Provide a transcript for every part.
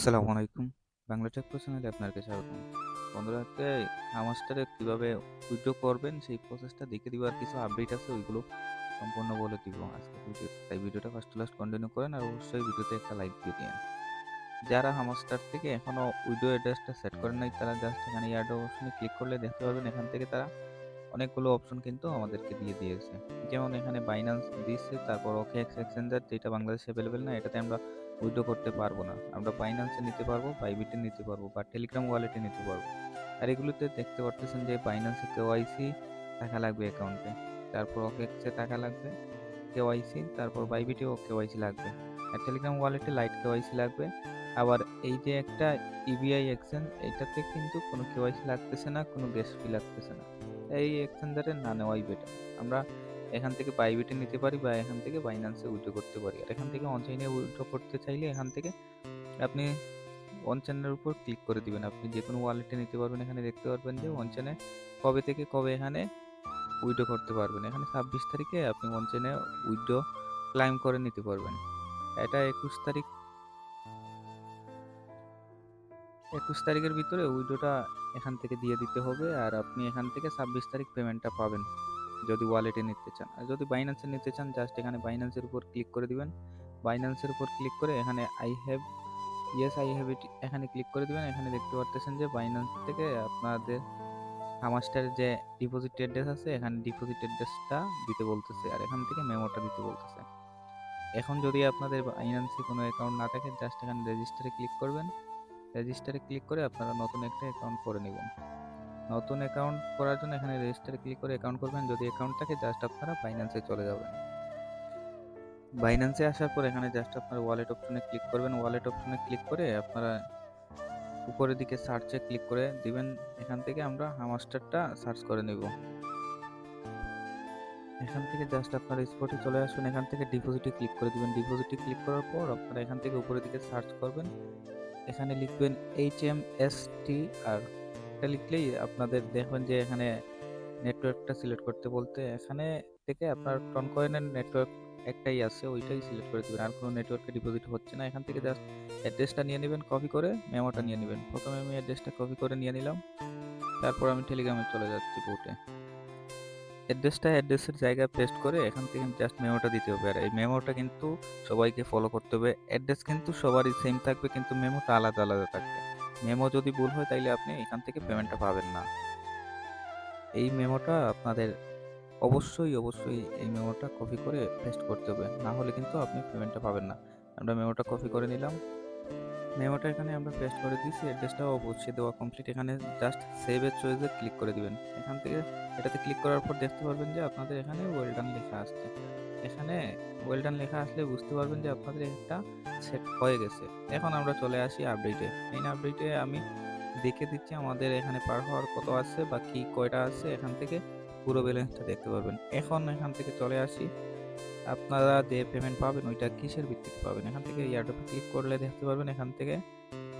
আসসালামু আলাইকুম। Bangla take pro চ্যানেলে আপনাকে স্বাগতম। বন্ধুরা, আজকে হামাস্টারে কিভাবে উইথড্র করবেন সেই প্রসেসটা দেখিয়ে দিব, আর কিছু আপডেট আছে ওইগুলো সম্পূর্ণ বলে দিব আজকে ভিডিওতে। তাই ভিডিওটা ফার্স্ট টু লাস্ট কন্টিনিউ করেন, আর অবশ্যই ভিডিওতে একটা লাইক দিয়ে দিন। যারা হামাস্টার থেকে এখনো উইথড্র অ্যাড্রেসটা সেট করেন নাই, তারা জাস্ট এখানে অ্যাড অপশনে ক্লিক করলে দেখতে পারবেন এখান থেকে তারা অনেকগুলো অপশন কিন্তু আমাদেরকে দিয়ে দিয়েছে। যেমন এখানে বাইন্যান্স দিচ্ছে, তারপর ওকেএক্স এক্সচেঞ্জার, যেটা বাংলাদেশে অ্যাভেলেবেল না, এটাতে আমরা উইথড্র করতে পারবো না। আমরা বাইন্যান্সে নিতে পারবো, বাইবিটে নিতে পারবো, বা টেলিগ্রাম ওয়ালেটে নিতে পারবো। আর এগুলোতে দেখতে পারতেছেন যে বাইন্যান্সে কেওয়াইসি টাকা লাগবে অ্যাকাউন্টে, তারপর ওকেএক্সে টাকা লাগবে কেওয়াইসি, তারপর বাইবিটেও কেওয়াইসি লাগবে, আর টেলিগ্রাম ওয়ালেটে লাইট কেওয়াইসি লাগবে। আবার এই যে একটা ইবিআই এক্সচেঞ্জ, এটাতে কিন্তু কোনো কেওয়াইসি লাগতেছে না, কোনো গ্যাস ফি লাগতেছে না। এই এক্সচেঞ্জারে না নেওয়াই বেটার। আমরা এখান থেকে বাইবিটে নিতে পারি, বা এখান থেকে বাইন্যান্সে উইথড্র করতে পারি। আর এখান থেকে অনচাইনে উইথড্র করতে চাইলে এখান থেকে আপনি অনচাইনের উপর ক্লিক করে দিবেন। আপনি যে কোনো ওয়ালেটে নিতে পারবেন। এখানে দেখতে পারবেন যে অনচাইনে কবে থেকে কবে এখানে উইথড্র করতে পারবেন। এখানে 26 তারিখে আপনি অনচাইনে উইথড্র ক্লাইম করে নিতে পারবেন। এটা 21 তারিখের ভিতরে উইথড্রটা এখান থেকে দিয়ে দিতে হবে, আর আপনি এখান থেকে 26 তারিখ পেমেন্টটা পাবেন যদি ওয়ালেটে নিতে চান। আর যদি বাইন্যান্সে নিতে চান, জাস্ট এখানে বাইন্যান্সের উপর ক্লিক করে দিবেন। বাইন্যান্সের উপর ক্লিক করে এখানে আই হ্যাভ ইট এখানে ক্লিক করে দিবেন। এখানে দেখতে পারতেছেন যে বাইন্যান্স থেকে আপনাদের হামাস্টারের যে ডিপোজিট অ্যাড্রেস আছে, এখানে ডিপোজিট অ্যাড্রেসটা দিতে বলতেছে, আর এখান থেকে মেমোটা দিতে বলতেছে। এখন যদি আপনাদের বাইন্যান্সে কোনো অ্যাকাউন্ট না থাকে, জাস্ট এখানে রেজিস্টারে ক্লিক করবেন। রেজিস্টারে ক্লিক করে আপনারা নতুন একটা অ্যাকাউন্ট করে নেবেন। নতুন অ্যাকাউন্ট করার জন্য এখানে রেজিস্টারে ক্লিক করে অ্যাকাউন্ট করবেন। যদি অ্যাকাউন্ট থাকে, জাস্ট আপনারা বাইন্যান্সে চলে যাবেন। বাইন্যান্সে আসার পর এখানে জাস্ট আপনার ওয়ালেট অপশনে ক্লিক করবেন। ওয়ালেট অপশনে ক্লিক করে আপনারা উপরের দিকে সার্চে ক্লিক করে দিবেন। এখান থেকে আমরা হামাস্টারটা সার্চ করে নেব। এখান থেকে জাস্ট আপনারা স্পটে চলে আসবেন। এখান থেকে ডিপোজিটে ক্লিক করে দিবেন। ডিপোজিটে ক্লিক করার পর আপনারা এখান থেকে উপরের দিকে সার্চ করবেন। এখানে লিখবেন HMSTR। এটা লিখলেই আপনাদের দেখবেন যে এখানে নেটওয়ার্কটা সিলেক্ট করতে বলতে, এখানে থেকে আপনার টনকয়েনের নেটওয়ার্ক একটাই আছে, ওইটাই সিলেক্ট করে দিবেন। আর কোনো নেটওয়ার্কে ডিপোজিট হচ্ছে না। এখান থেকে জাস্ট অ্যাড্রেসটা নিয়ে নেবেন, কপি করে মেমোটা নিয়ে নেবেন। প্রথমে আমি অ্যাড্রেসটা কপি করে নিয়ে নিলাম, তারপর আমি টেলিগ্রামে চলে যাচ্ছি বুটে। অ্যাড্রেসের জায়গায় পেস্ট করে এখান থেকে জাস্ট মেমোটা দিতে হবে। আর এই মেমোটা কিন্তু সবাইকে ফলো করতে হবে। অ্যাড্রেস কিন্তু সবারই সেম থাকবে, কিন্তু মেমোটা আলাদা আলাদা থাকবে। মেমো যদি ভুল হয়, তাইলে আপনি এখান থেকে পেমেন্টটা পাবেন না। এই মেমোটা আপনাদের অবশ্যই এই মেমোটা কপি করে পেস্ট করতে হবে, না হলে কিন্তু আপনি পেমেন্টটা পাবেন না। আমরা মেমোটা কপি করে নিলাম। মেমোটা এখানে আমরা পেস্ট করে দিয়েছি, অ্যাড্রেসটাও অবশ্যই দেওয়া কমপ্লিট। এখানে জাস্ট সেভ এর চয়েসে ক্লিক করে দিবেন। এখান থেকে এটাতে ক্লিক করার পর দেখতে পারবেন যে আপনাদের এখানে ওয়েল ডান লেখা আসছে। এখানে ওয়েল ডান লেখা আসলে বুঝতে পারবেন যে আপনাদের এটা সেট হয়ে গেছে। এখন আমরা চলে আসি আপডেটে। মেইন আপডেটে আমি দেখে দিচ্ছি আমাদের এখানে পার হওয়ার কত আছে বা কি কয়টা আছে। এখান থেকে পুরো ব্যালেন্সটা দেখতে পারবেন। এখন এখান থেকে চলে আসি, আপনারা যে পেমেন্ট পাবেন ওইটা কিসের ভিত্তিতে পাবেন। এখান থেকে এয়ারড্রপে ক্লিক করলে দেখতে পারবেন। এখান থেকে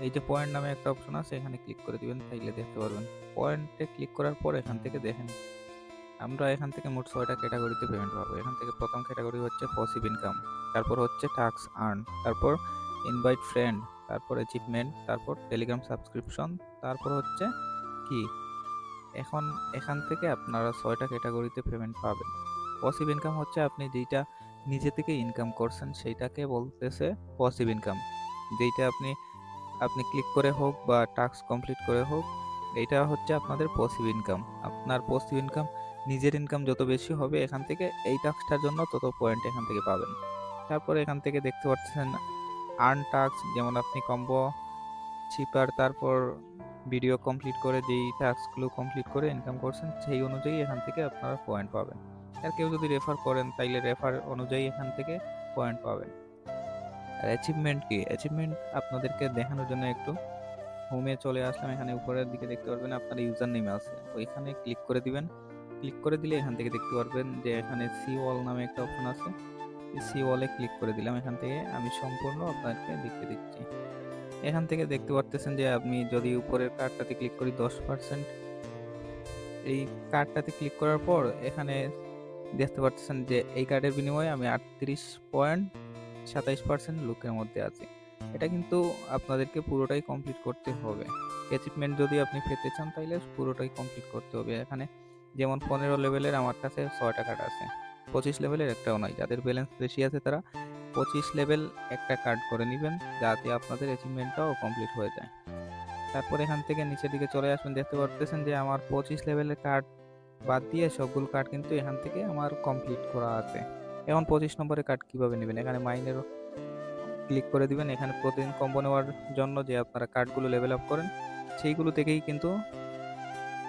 এই যে পয়েন্ট নামে একটা অপশন আছে, এখানে ক্লিক করে দিবেন, তাইলে দেখতে পারবেন। পয়েন্টে ক্লিক করার পর এখান থেকে দেখেন আমরা এখান থেকে মোট 6টা ক্যাটাগরিতে পেমেন্ট পাবো। এখান থেকে প্রথম ক্যাটাগরি হচ্ছে পসিভ ইনকাম, তারপর হচ্ছে টাস্ক আর্ন, তারপর ইনভাইট ফ্রেন্ড, তারপর অ্যাচিভমেন্ট, তারপর টেলিগ্রাম সাবস্ক্রিপশন, তারপর হচ্ছে কি। এখন এখান থেকে আপনারা 6টা ক্যাটাগরিতে পেমেন্ট পাবেন। পসিভ ইনকাম হচ্ছে আপনি যেইটা নিজে থেকে ইনকাম করছেন, সেইটাকে বলতেছে পসিভ ইনকাম। যেইটা আপনি আপনি ক্লিক করে হোক বা টাস্ক কমপ্লিট করে হোক, এইটা হচ্ছে আপনাদের পসিভ ইনকাম। আপনার পসিভ ইনকাম, নিজের ইনকাম যত বেশি হবে, এখান থেকে এই টাস্কটার জন্য তত পয়েন্ট এখান থেকে পাবেন। তারপর এখান থেকে দেখতে পাচ্ছেন আর্ন টাস্ক, যেমন আপনি কম্বো চিপার, তারপর ভিডিও কমপ্লিট করে যেই টাস্কগুলো কমপ্লিট করে ইনকাম করছেন, সেই অনুযায়ী এখান থেকে আপনারা পয়েন্ট পাবেন। আর কেউ যদি রেফার করেন, তাইলে রেফার অনুযায়ী এখান থেকে পয়েন্ট পাবেন। আর অ্যাচিভমেন্ট কি, অ্যাচিভমেন্ট আপনাদেরকে দেখানোর জন্য একটু হোমে চলে আসলাম। এখানে উপরের দিকে দেখতে পারবেন আপনার ইউজার নেম আছে, ওইখানে ক্লিক করে দিবেন। ক্লিক করে দিলে এখান থেকে দেখতে পারবেন যে এখানে সি ওয়াল নামে একটা অপশন আছে। সি ওয়ালে ক্লিক করে দিলাম। এখান থেকে আমি সম্পূর্ণ আপনাকে দেখিয়ে দিচ্ছি। এখান থেকে দেখতে পারতেছেন যে আমি যদি উপরের কার্ডটাতে ক্লিক করি 10%, এই কার্ডটাতে ক্লিক করার পর এখানে দেখতে পারতেছেন যে এই কার্ডের বিনিময়ে আমি 38.27% লুকের মধ্যে আছি। এটা কিন্তু আপনাদেরকে পুরোটাই কমপ্লিট করতে হবে। অ্যাচিভমেন্ট যদি আপনি পেতে চান তাইলে পুরোটাই কমপ্লিট করতে হবে। এখানে যেমন 15 লেভেলের আমার কাছে 6টা কার্ড আছে। 25 লেভেলের একটাও নাই। যাদের ব্যালেন্স বেশি আছে তারা 25 লেভেল একটা কার্ড করে নিবেন, যাতে আপনাদের অ্যাচিভমেন্টটাও কমপ্লিট হয়ে যায়। তারপর এখান থেকে নিচের দিকে চলে আসবেন, দেখতে পারতেছেন যে আমার 25 লেভেলের কার্ড বাদ দিয়ে সবগুলো কার্ড কিন্তু এখান থেকে আমার কমপ্লিট করা আছে। এখন 25 নম্বরের কার্ড কিভাবে নেবেন? এখানে মাইনের ক্লিক করে দিবেন। এখানে প্রতিদিন কম্বো নেওয়ার জন্য যে আপনারা কার্ডগুলো লেভেল আপ করেন সেইগুলো থেকেই কিন্তু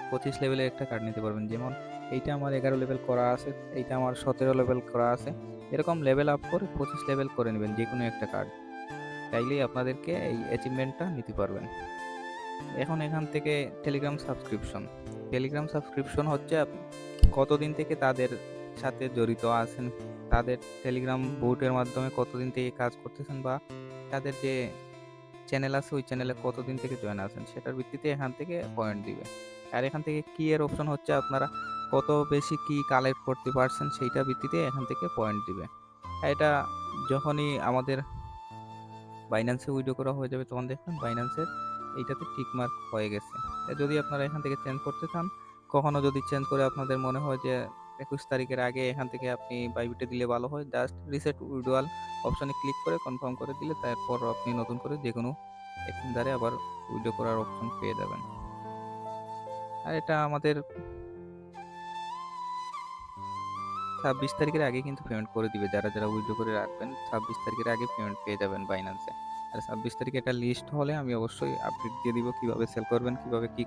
25 লেভেলের একটা কার্ড নিতে পারবেন। যেমন এইটা আমার 11 লেভেল করা আছে, এইটা আমার 17 লেভেল করা আছে। এরকম লেভেল আপ করে 25 লেভেল করে নেবেন যেকোনো একটা কার্ড। তাইলেই আপনাদেরকে এই অ্যাচিভমেন্টটা নিতে পারবেন। এখন এখান থেকে টেলিগ্রাম সাবস্ক্রিপশন হচ্ছে কতদিন থেকে তাদের সাথে জড়িত আছেন, তাদের টেলিগ্রাম বোটের মাধ্যমে কতদিন থেকে কাজ করতেছেন, বা তাদের যে চ্যানেল আছে ওই চ্যানেলে কতদিন থেকে জয়েন আছেন সেটার ভিত্তিতে এখান থেকে পয়েন্ট দিবে। আর এখান থেকে কি এর অপশন হচ্ছে আপনারা কত বেশি কি কালেক্ট করতে পারছেন সেইটার ভিত্তিতে এখান থেকে পয়েন্ট দিবে। আর এটা যখনই আমাদের বাইন্যান্সে উইথড্র করা হয়ে যাবে তখন দেখবেন বাইন্যান্সের এইটাতে টিক মার্ক হয়ে গেছে। যদি আপনারা এখান থেকে চেঞ্জ করতে চান, কখনো যদি চেঞ্জ করে আপনাদের মনে হয় যে 21 তারিখের আগে এখান থেকে আপনি বাইবিটে দিলে ভালো হয়, জাস্ট রিসেট উইথড্রয়াল অপশনে ক্লিক করে কনফার্ম করে দিলে তারপর আপনি নতুন করে যে কোনো এক্সচেঞ্জারে আবার উইথড্র করার অপশন পেয়ে যাবেন। আর এটা আমাদের 26 তারিখের আগে কিন্তু পেমেন্ট করে দিবে। যারা যারা উইথড্র করে রাখবেন 26 তারিখের আগে পেমেন্ট পেয়ে যাবেন বাইন্যান্সে। আর 26 তারিখে একটা লিস্ট হলে আমি অবশ্যই আপডেট দিয়ে দিব কিভাবে সেল করবেন, কিভাবে কি